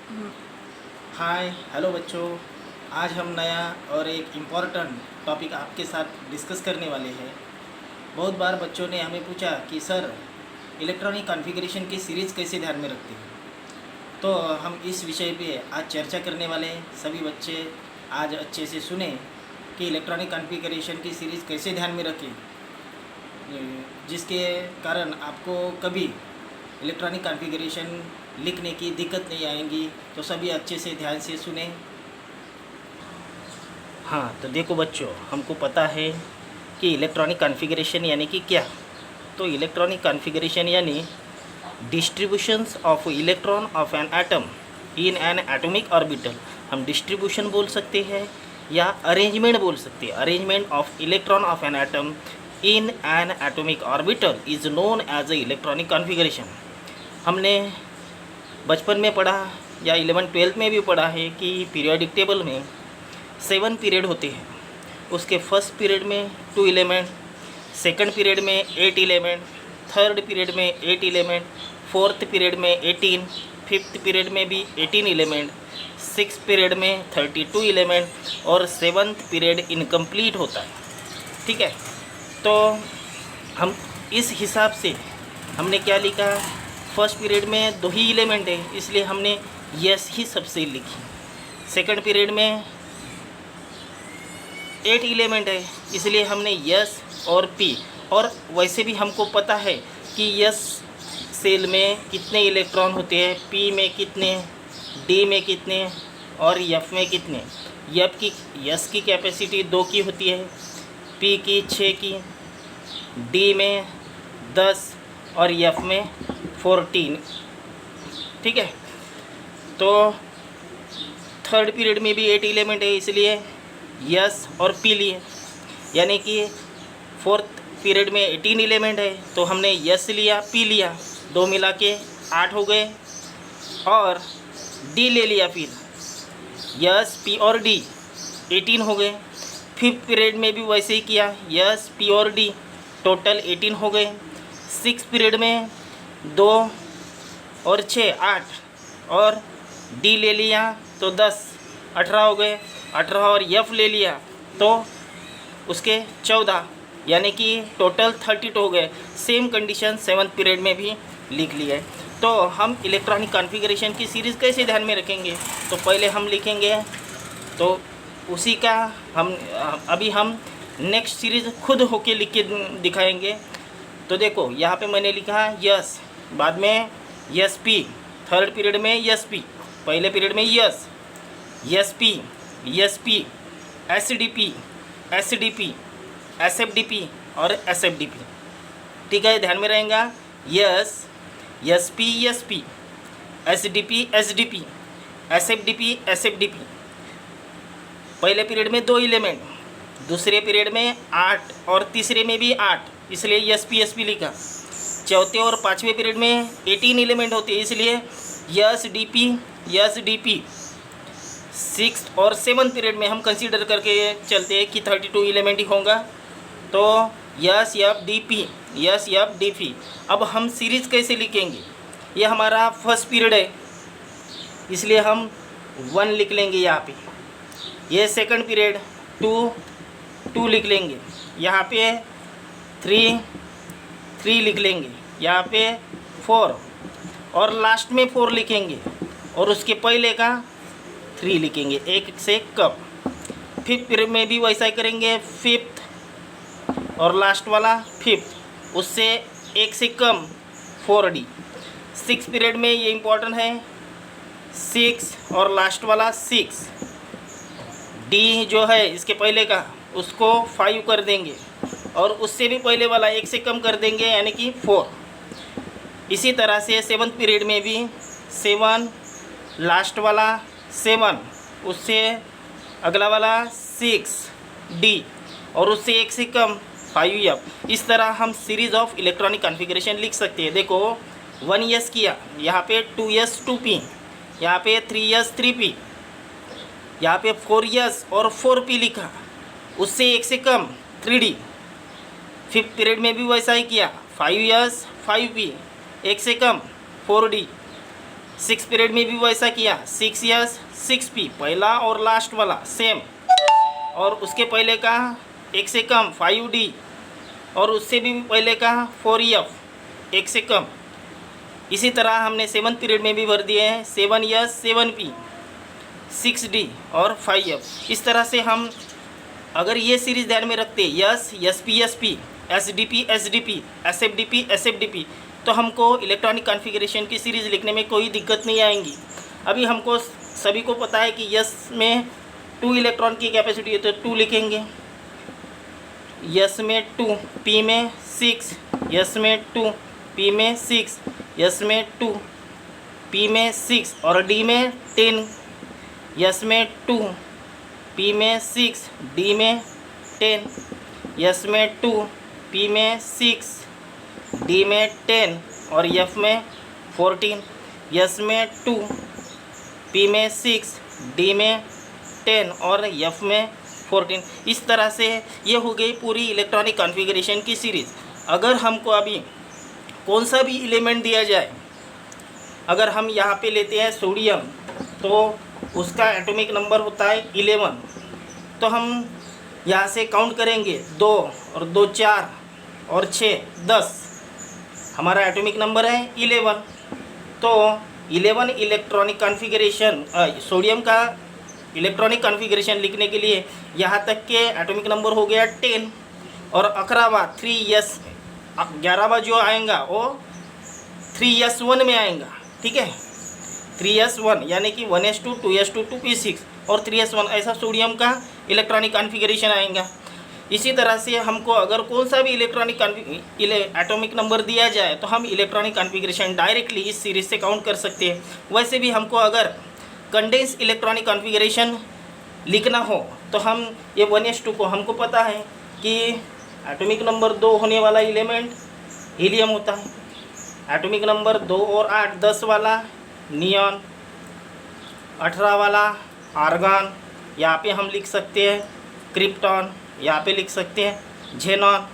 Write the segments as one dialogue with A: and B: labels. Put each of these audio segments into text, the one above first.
A: Hi hello बच्चों। आज हम नया और एक इम्पॉर्टेंट टॉपिक आपके साथ डिस्कस करने वाले हैं। बहुत बार बच्चों ने हमें पूछा कि सर इलेक्ट्रॉनिक कॉन्फ़िगरेशन की सीरीज़ कैसे ध्यान में रखते हैं। तो हम इस विषय पे आज चर्चा करने वाले हैं। सभी बच्चे आज अच्छे से सुने कि इलेक्ट्रॉनिक कॉन्फ़िगरेशन की सीरीज़ कैसे ध्यान में रखें, जिसके कारण आपको कभी इलेक्ट्रॉनिक कॉन्फ़िगरेशन लिखने की दिक्कत नहीं आएंगी। तो सभी अच्छे से ध्यान से सुने। हाँ, तो देखो बच्चों, हमको पता है कि इलेक्ट्रॉनिक कॉन्फ़िगरेशन यानी कि क्या। तो इलेक्ट्रॉनिक कॉन्फ़िगरेशन यानी distributions of electron of an atom in an atomic orbital. हम डिस्ट्रीब्यूशन बोल सकते हैं या अरेंजमेंट बोल सकते हैं। Arrangement of electron of an atom in an atomic orbital is known as a electronic configuration. हमने बचपन में पढ़ा या 11th-12th में भी पढ़ा है कि पीरियोडिक टेबल में 7 पीरियड होते हैं। उसके फर्स्ट पीरियड में 2 एलिमेंट, सेकंड पीरियड में 8 एलिमेंट, थर्ड पीरियड में 8 एलिमेंट, फोर्थ पीरियड में 18, फिफ्थ पीरियड में भी 18 एलिमेंट, सिक्स पीरियड में 32 एलिमेंट और सेवन्थ पीरियड इनकम्प्लीट होता है। ठीक है, तो हम इस हिसाब से हमने क्या लिखा, फर्स्ट पीरियड में 2 ही एलिमेंट है इसलिए हमने यस ही सबसे लिखी। सेकंड पीरियड में 8 एलिमेंट है इसलिए हमने यस और पी। और वैसे भी हमको पता है कि यस सेल में कितने इलेक्ट्रॉन होते हैं, पी में कितने, डी में कितने और एफ में कितने। यस की कैपेसिटी 2 की होती है, पी की 6 की, डी में 10 और एफ में 14। ठीक है, तो थर्ड पीरियड में भी 8 एलिमेंट है इसलिए यस और पी लिए। यानी कि फोर्थ पीरियड में 18 एलिमेंट है तो हमने यस लिया, पी लिया, 2 मिला के 8 हो गए और डी ले लिया। फिर यस पी और डी 18 हो गए। फिफ्थ पीरियड में भी वैसे ही किया, यस पी और डी टोटल 18 हो गए। सिक्स पीरियड में 2 और 6 8 और डी ले लिया तो 10 18 हो गए। 18 और एफ ले लिया तो उसके 14, यानी कि टोटल 32 हो गए। सेम कंडीशन सेवन्थ पीरियड में भी लिख लिया है। तो हम इलेक्ट्रॉनिक कॉन्फ़िगरेशन की सीरीज़ कैसे ध्यान में रखेंगे, तो पहले हम लिखेंगे तो उसी का हम नेक्स्ट सीरीज़ खुद होके लिख के दिखाएंगे। तो देखो यहाँ पे मैंने लिखा यस, बाद में यस पी, थर्ड पीरियड में यस पी, पहले पीरियड में yes, yes P, S D P, S F D P और एस एफ डी पी। ठीक है, ध्यान में रहेगा yes P, S D P, S F D P. पहले पीरियड में 2 एलिमेंट, दूसरे पीरियड में 8 और तीसरे में भी 8 इसलिए एस पी लिखा। चौथे और पाँचवें पीरियड में 18 एलिमेंट होते हैं इसलिए यस डी पी। सिक्स और सेवन्थ पीरियड में हम कंसीडर करके चलते हैं कि 32 एलिमेंट ही होगा तो यस एफ डी पी। अब हम सीरीज़ कैसे लिखेंगे, ये हमारा फर्स्ट पीरियड है इसलिए हम 1 लिख लेंगे यहाँ पे। ये सेकंड पीरियड 2 लिख लेंगे, यहाँ पे 3 लिख लेंगे, यहाँ पे 4 और लास्ट में 4 लिखेंगे और उसके पहले का 3 लिखेंगे, एक से कम। फिफ्थ पीरियड में भी वैसा ही करेंगे, फिफ्थ और लास्ट वाला फिफ्थ, उससे एक से कम 4D। सिक्स पीरियड में ये इम्पोर्टेंट है, 6 और लास्ट वाला 6। डी जो है इसके पहले का उसको 5 कर देंगे और उससे भी पहले वाला एक से कम कर देंगे यानी कि 4। इसी तरह से सेवन्थ पीरियड में भी 7, लास्ट वाला 7, उससे अगला वाला 6D और उससे एक से कम 5F। इस तरह हम सीरीज़ ऑफ इलेक्ट्रॉनिक कॉन्फ़िगरेशन लिख सकते हैं। देखो 1S किया, यहाँ पे 2S 2P, यहाँ पे 3S 3P, यहाँ पे 4S और 4P लिखा, उससे एक से कम 3D। फिफ्थ पीरियड में भी वैसा ही किया, 5S 5P, एक से कम 4D। सिक्स पीरियड में भी वैसा किया, 6S 6P, पहला और लास्ट वाला सेम, और उसके पहले का एक से कम 5D, और उससे भी पहले का 4F एक से कम। इसी तरह हमने 7th पीरियड में भी भर दिए हैं 7S 7P 6D और 5F। इस तरह से हम अगर ये सीरीज़ ध्यान में रखते yes SP SP, SDP SDP, SFDP SFDP, तो हमको इलेक्ट्रॉनिक कॉन्फ़िगरेशन की सीरीज़ लिखने में कोई दिक्कत नहीं आएंगी। अभी हमको सभी को पता है कि यस में 2 इलेक्ट्रॉन की कैपेसिटी है तो 2 लिखेंगे, यस में 2, पी में 6, यस में 2, पी में 6, यस में 2, पी में 6, और डी में 10, यस में 2, पी में 6, डी में 10, यस में 2, पी में 6, डी में 10, और एफ में 14, यस में 2, पी में 6, डी में 10 और एफ में 14। इस तरह से ये हो गई पूरी इलेक्ट्रॉनिक कॉन्फ़िगरेशन की सीरीज़। अगर हमको अभी कौन सा भी एलिमेंट दिया जाए, अगर हम यहाँ पे लेते हैं सोडियम तो उसका एटॉमिक नंबर होता है 11, तो हम यहाँ से काउंट करेंगे 2 और 2 4 और 6 10, हमारा एटॉमिक नंबर है 11। तो 11 इलेक्ट्रॉनिक कॉन्फ़िगरेशन सोडियम का इलेक्ट्रॉनिक कॉन्फ़िगरेशन लिखने के लिए यहाँ तक के एटॉमिक नंबर हो गया 10, और 11वां 3S 11वां जो आएगा वो 3S1 में आएगा, ठीक है, 3S1 यानी कि 1S2 2S2 2P6 और 3S1, ऐसा सोडियम का इलेक्ट्रॉनिक कॉन्फ़िगरेशन आएगा। इसी तरह से हमको अगर कौन सा भी इलेक्ट्रॉनिक एटॉमिक नंबर दिया जाए तो हम इलेक्ट्रॉनिक कॉन्फ़िगरेशन डायरेक्टली इस सीरीज़ से काउंट कर सकते हैं। वैसे भी हमको अगर कंडेंस इलेक्ट्रॉनिक कॉन्फ़िगरेशन लिखना हो तो हम ये 1S2 को हमको पता है कि एटॉमिक नंबर 2 होने वाला एलिमेंट हीलियम होता है, एटॉमिक नंबर 2 और 8 10 वाला नियॉन, 18 वाला आर्गन, यहाँ पे हम लिख सकते हैं क्रिप्टॉन, यहाँ पे लिख सकते हैं xenon,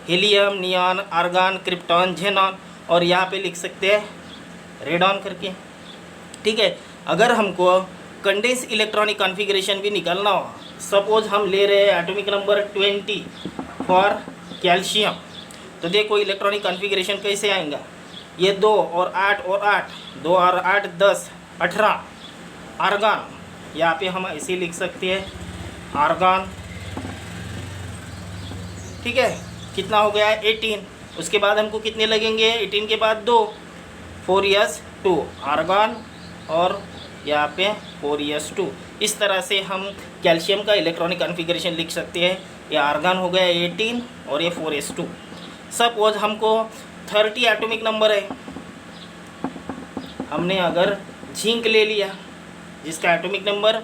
A: helium neon argon krypton xenon, और यहाँ पे लिख सकते हैं रेडॉन करके, ठीक है। अगर हमको कंडेंस इलेक्ट्रॉनिक कॉन्फ़िगरेशन भी निकालना हो, सपोज हम ले रहे हैं एटॉमिक नंबर 20 फॉर कैल्शियम, तो देखो इलेक्ट्रॉनिक कॉन्फ़िगरेशन कैसे आएगा, ये 2 और 8 और 8, 2 और 8 10 18 आर्गन, यहाँ पे हम ऐसे लिख सकते हैं आर्गन, ठीक है। कितना हो गया 18, उसके बाद हमको कितने लगेंगे 18 के बाद 2 4S2 आर्गन और यहाँ पे 4S2। इस तरह से हम कैल्शियम का इलेक्ट्रॉनिक कॉन्फ़िगरेशन लिख सकते हैं। ये आर्गन हो गया 18 और ये 4S2। सपोज हमको 30 एटॉमिक नंबर है, हमने अगर जिंक ले लिया जिसका एटॉमिक नंबर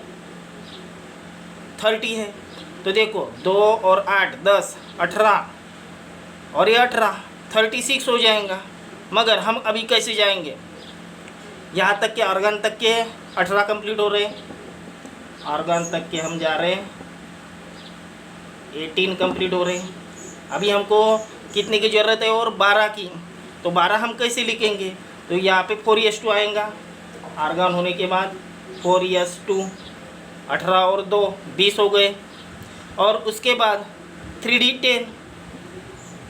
A: 30 है, तो देखो 2 और 8 10 18 और ये 18 36 हो जाएगा। मगर हम अभी कैसे जाएंगे, यहाँ तक के आर्गन तक के 18 कंप्लीट हो रहे, आर्गन तक के हम जा रहे 18 कंप्लीट हो रहे। अभी हमको कितने की ज़रूरत है और 12 की, तो 12 हम कैसे लिखेंगे, तो यहाँ पे 4S2 आएगा आर्गन होने के बाद 4S2, 18 और 2 20 हो गए, और उसके बाद 3D10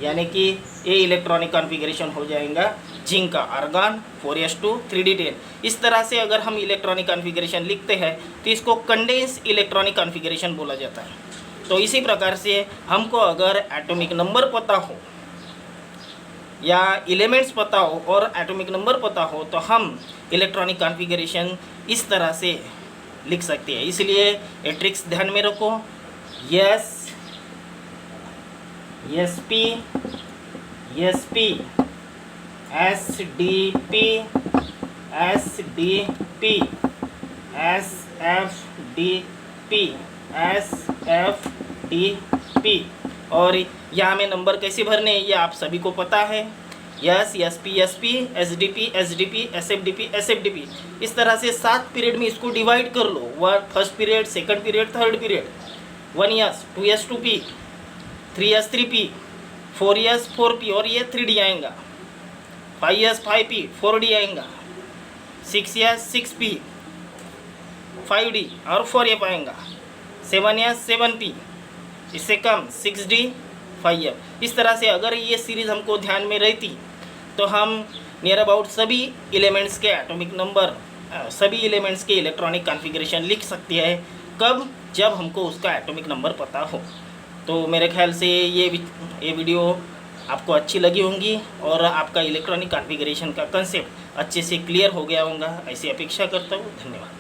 A: यानी कि ये इलेक्ट्रॉनिक कॉन्फ़िगरेशन हो जाएगा जिंक का आर्गन 4S2 3D10। इस तरह से अगर हम इलेक्ट्रॉनिक कॉन्फ़िगरेशन लिखते हैं तो इसको कंडेंस इलेक्ट्रॉनिक कॉन्फ़िगरेशन बोला जाता है। तो इसी प्रकार से हमको अगर एटॉमिक नंबर पता हो या एलिमेंट्स पता हो और एटॉमिक नंबर पता हो तो हम इलेक्ट्रॉनिक कॉन्फ़िगरेशन इस तरह से लिख सकते हैं। इसलिए ये ट्रिक्स ध्यान में रखो, yes SP SP SDP SDP SFDP SFDP। और यहाँ में नंबर कैसे भरने हैं ये आप सभी को पता है, yes SP SP SDP SDP SFDP SFDP। इस तरह से 7 पीरियड में इसको डिवाइड कर लो, first period, second period, third period, 1S 2S 2P 3S 3P 4S 4P और ये 3D आएगा, 5S 5P 4D आएगा, 6 या 6p, 5d और 4f आएगा, 7 या 7p, इससे कम 6d 5f। इस तरह से अगर ये सीरीज़ हमको ध्यान में रहती तो हम नियर अबाउट सभी एलिमेंट्स के एटॉमिक नंबर, सभी एलिमेंट्स के इलेक्ट्रॉनिक कॉन्फ़िगरेशन लिख सकती है। कब? जब हमको उसका एटॉमिक नंबर पता हो। तो मेरे ख्याल से ये वीडियो आपको अच्छी लगी होंगी और आपका इलेक्ट्रॉनिक कॉन्फ़िगरेशन का कंसेप्ट अच्छे से क्लियर हो गया होगा, ऐसी अपेक्षा करता हूँ। धन्यवाद।